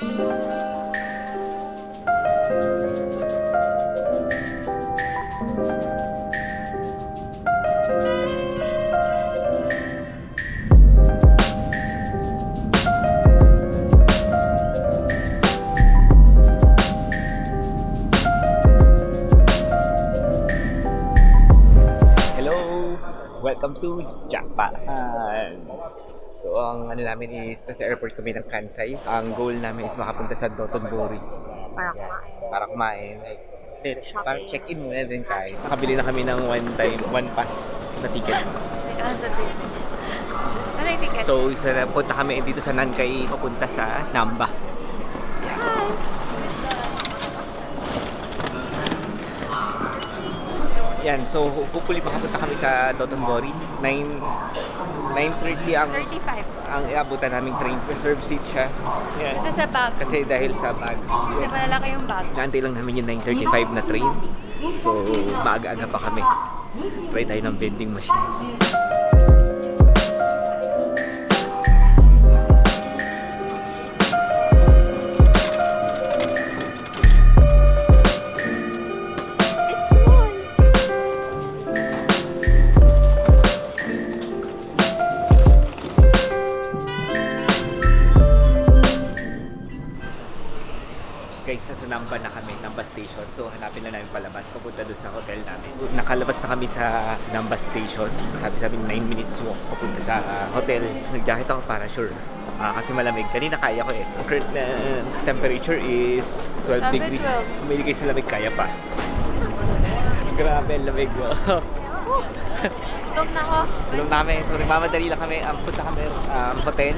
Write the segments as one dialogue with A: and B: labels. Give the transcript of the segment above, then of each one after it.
A: Welcome to Japan! So, ang ano namin is, nasa airport kami ng Kansai. Ang goal namin is makapunta sa Dotonbori. Para kumain. Parang check-in muna din tayo. Nakabili na kami ng one pass na ticket.
B: Ano yung ticket?
A: So, punta kami dito sa Nankai, papunta sa Namba. Yan, so hopefully makapunta kami sa Dotonbori. 9:30 ang iabutan naming train. Reserve seat siya. Yan.
B: Kasi sa bag.
A: Kasi dahil sa bag.
B: Kasi malalaki yung bag.
A: Naantay lang namin yung 9:35 na train. So, maaga-aga pa kami. Try tayo ng vending machine. Guys, sa Namba na kami, Namba Station. So, hanapin na namin palabas, papunta doon sa hotel namin. Nakalabas na kami sa Namba Station. Sabi 9 minutes walk papunta sa hotel. Nag-jacket ako para sure. Kasi malamig. Kanina kaya ko eh. Ang current na temperature is 12 degrees. Kung may ligay sa lamig, kaya pa. Grabe, lamig.
B: Tulog na ako.
A: Tulog namin. So, nagmamadali lang kami. Punta kami hotel,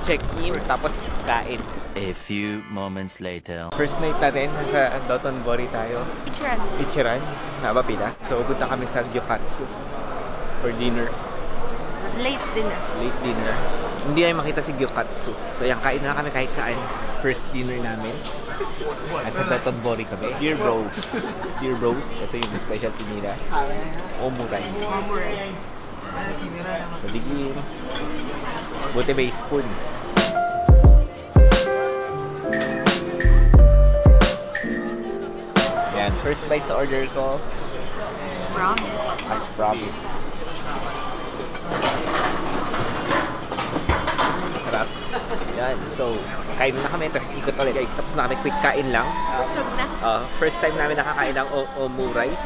A: check-in, tapos kain.
C: A few moments later.
A: First night natin, nasa Dotonbori tayo. Ichiran. Haba pila. So, punta kami sa Gyokatsu for dinner.
B: Late dinner.
A: Hindi namin makita si Gyokatsu. So, yan, kain na kami kahit saan. First dinner namin. Nasa Dotonbori kami. Dear Bros. Ito yung specialty nila. Omurai. So, digin. Buti may spoon. Yan, first bite sa order ko. As promised. Sarap. Yan, so kain na kami, tapos ikot ulit guys. Tapos na kami, quick kain lang.
B: Busog na.
A: First time namin nakakain ng omurice.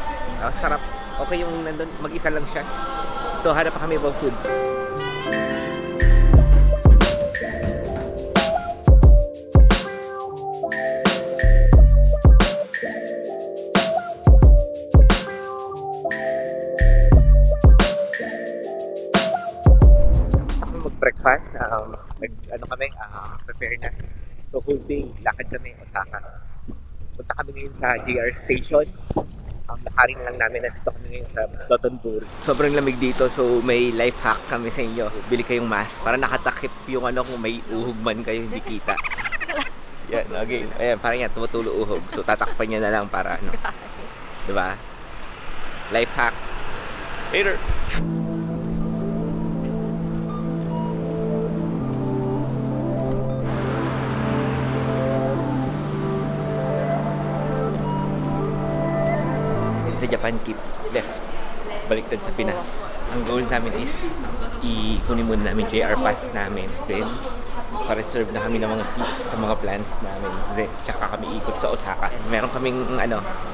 A: Sarap. Okay yung nandun, mag-isa lang siya. So hanap pa kami about food. Breakfast, prepare na. So whole day, lakad kami Osaka. Punta kami ngayon sa JR Station. Ang lakarin lang namin, nandito kami ngayon sa Dotonbori. Sobrang lamig dito, so may life hack kami sa inyo. Bili kayong mask para nakatakip yung kung may uhog man kayo hindi kita. Yan, okay. Ayan, parang yan, tumutulo uhog. So tatakpan niya na lang para diba? Life hack. Later! Sa Japan, keep left. Baliktad sa Pinas. Ang goal namin is kunin muna namin JR Pass namin. Then, pa-reserve na kami ng mga seats sa mga plans namin. Then, tsaka kami ikot sa Osaka. Meron kaming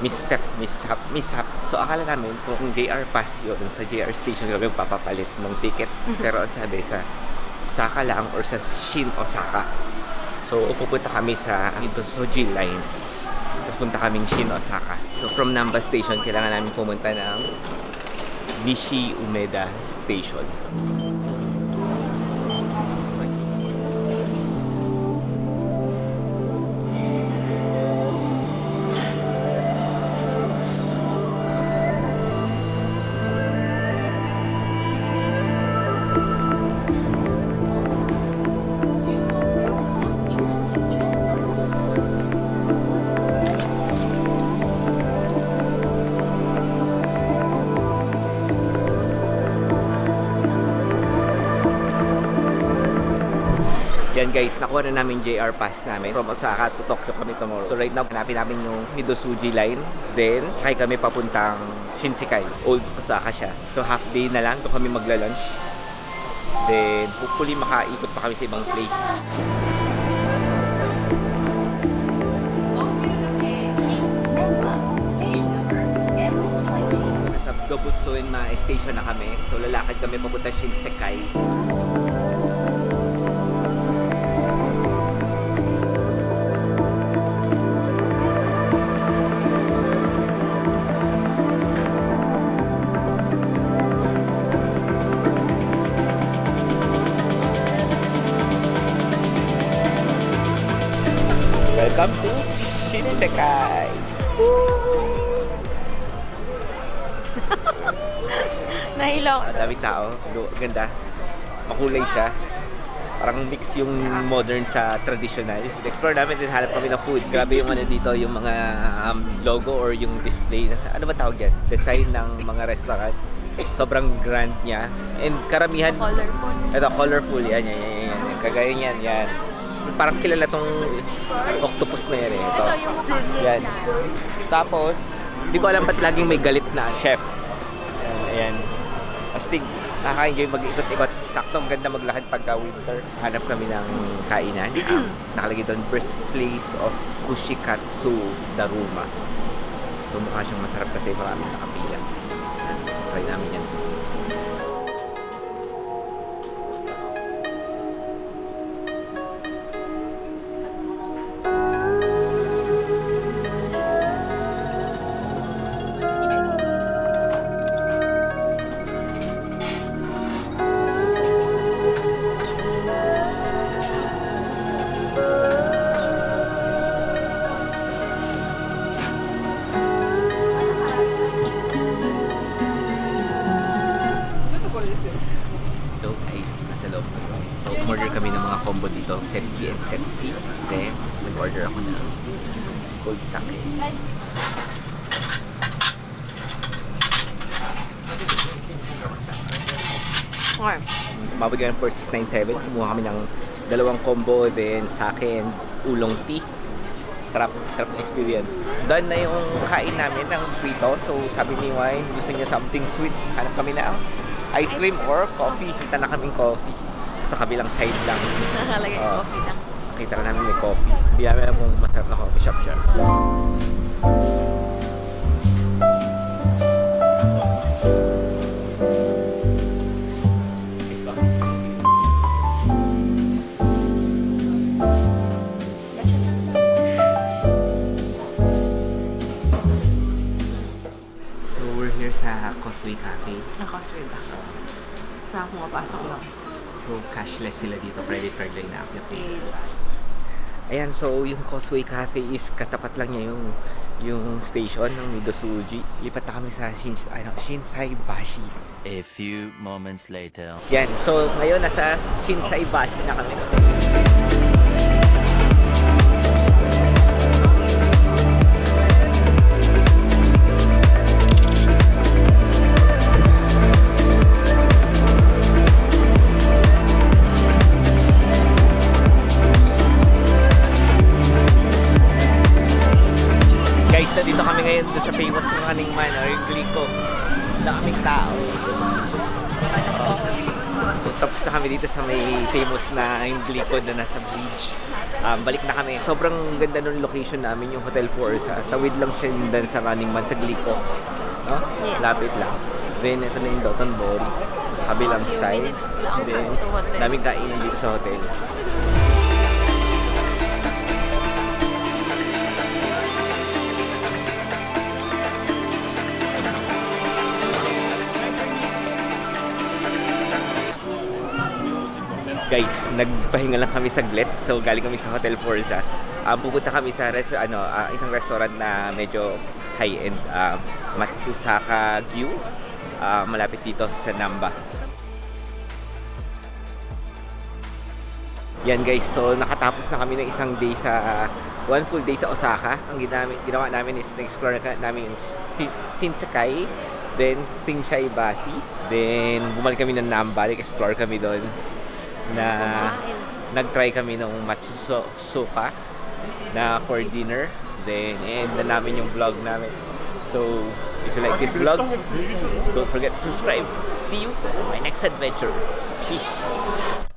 A: mishap. So, akala namin kung JR Pass yun, sa JR Station kami papapalit ng ticket. Pero ang sabi sa Osaka lang or sa Shin Osaka. So, pupunta kami sa Soji Line. Tapos punta kaming Shin Osaka. So from Namba Station, kailangan namin pumunta ng Nishi Umeda Station. Yan guys, nakuha na namin JR pass namin. From Osaka to Tokyo kami tomorrow. So right now, hanapin namin yung Midosuji line. Then, sakay kami papuntang Shinsekai. Old Osaka siya. So half day na lang. Ito kami magla-lunch. Then, hopefully makaikot pa kami sa ibang place. Nasa Dobutsuin na station na kami. So lalakad kami papunta Shinsekai. Welcome to Shinsekai!
B: Nahilo ako.
A: Daming tao. Ganda. Makulay siya. Parang mix yung modern sa traditional. Explore namin din, hanap kami ng food. Grabe yung ano dito, yung mga logo or yung display. Ano ba tawag yan? Design ng mga restaurant. Sobrang grand niya. And karamihan...
B: Colorful.
A: Ito, colorful. Yan. Kagaya niyan, yan. Parang kilala tong octopus na yan eh.
B: Ito yung mukha.
A: Yan. Tapos, hindi ko alam ba't laging may galit na chef. Ayan. Astig, nakaka-enjoy mag-ikot-ikot. Sakto, ang ganda maglakad pagka winter. Hanap kami ng kainan. Nakalagay doon, birthplace of Kushikatsu Daruma. So, mukha siyang masarap kasi maraming nakapila. Try namin yan. Ito guys, nasa loob. So, umorder kami ng mga combo dito. Set B and Set C. Then, nag-order ako ng cold sake.
B: Okay.
A: Umabot kami ng 4697. Kumuha kami ng dalawang combo, then sake and oolong tea. Sarap na experience. Done na yung kain namin ng prito. So, sabi ni Wine, gusto niya something sweet. Hanap kami na ice cream or coffee. Kita na kaming coffee. Sa kabilang side lang.
B: Nakalagay coffee lang.
A: Kita na namin may coffee. Hindi namin alam kung masarap na coffee shop siya. So we're here sa Causeway Cafe.
B: Causeway ba? Saan ako mapasok lang?
A: So cashless sila dito, credit card lang na-accept nila. Ayan, so yung Causeway Cafe is katapat lang niya yung station ng Midosuji. Lipat na kami sa Shinsai Bashi.
C: A few moments later.
A: Yan, so ngayon nasa Shinsai Bashi na kami. Dito kami ngayon sa famous Running Man or yung Glico. Daming tao. Tapos na kami dito sa may famous na yung Glico na nasa bridge. Balik na kami. Sobrang ganda nung location namin, yung Hotel Forza. Tawid lang siya din sa Running Man sa Glico. No?
B: Yes.
A: Lapit lang. Then ito na yung Dotonbori sa kabilang side. Then daming kainan dito sa hotel. Guys, nagpahinga lang kami saglit. So, galing kami sa Hotel Forza. Pupunta kami sa isang restaurant na medyo high-end. Matsusaka Gyu. Malapit dito sa Namba. Yan guys, so nakatapos na kami ng isang day one full day sa Osaka. Ang ginawa namin is na-explore namin yung Shinsekai, then Shinsai Bashi, then bumalik kami ng Namba, explore kami doon na nag-try kami ng matsusuka na for dinner. Then, end na namin yung vlog namin. So, if you like this vlog, don't forget to subscribe. See you on my next adventure. Peace!